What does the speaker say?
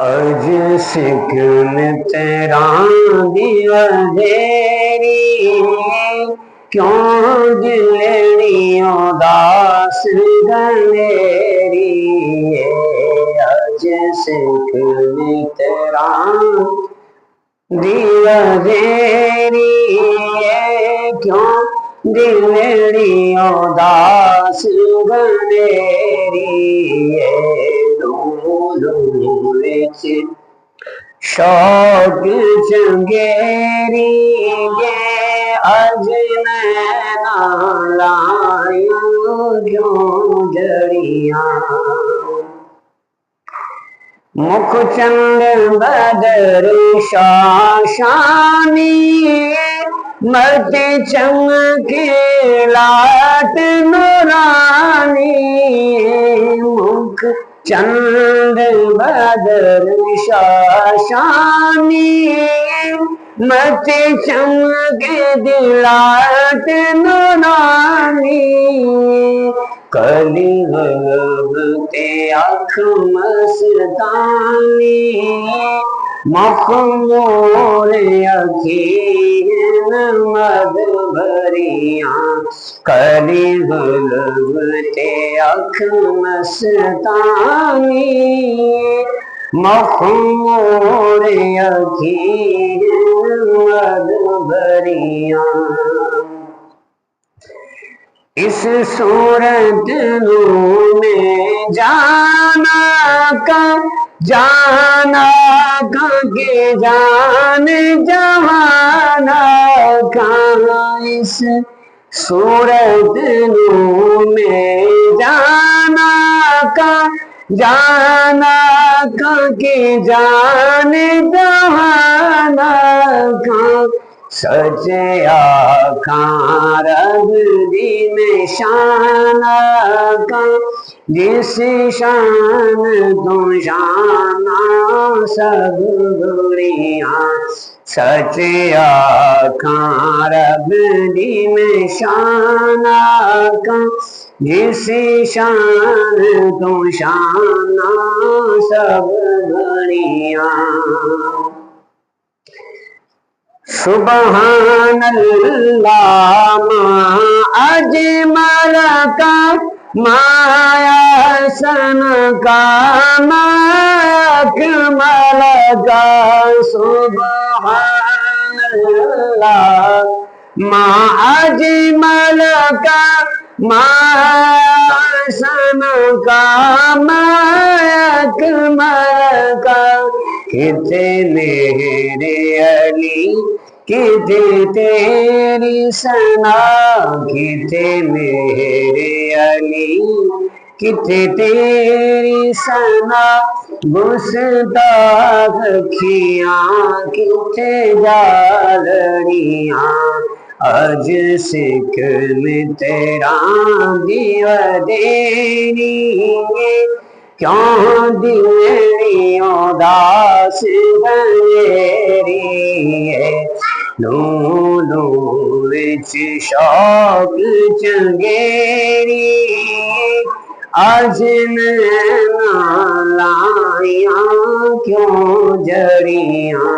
अज सिकन तेरा दिया देरी क्यों दिलड़ी उदास गलेरी। अज सिकन तेरा दिया देरी क्यों दिलड़ी उदास गलेरी। शौक चंगेरी ये अज नैना लायूं क्यों जड़ियां। मुख चंद बदर शाशानी मरते चमके लाट नूरानी। मुख चंद बदर शाशानी मरते चमके दिलाट नूरानी। कली ते आँख मस्तानी मखमूर अखीन मद भरिया। कली ते आँख मस्तानी मखमूर अखीन मद भरिया। इस सूरत में जाना के जान जवाना का। इस सूरत में जाना के जान जवाना का। सच आखां रब दी निशाना का। जिस शान तो शाना सब दुनिया। सच आखां रब दी निशाना का। जिस शान तो शाना सब दुनिया। सुबहानल्लाह अजमल का माया सन का अकमल का। सुबहानल्लाह अजमल का माया सन का अकमल का। किते मेरे अली किते तेरी सना। किते मेरे अली किते तेरी सना। गुस्ताख अखियां किते जालड़ियां। अज सिख में तेरा दिया देरी क्यों दिलड़ी उदास गलेरी। लूलू विच शौक चंगेरी अज नैना लाइयां क्यों जड़ियां।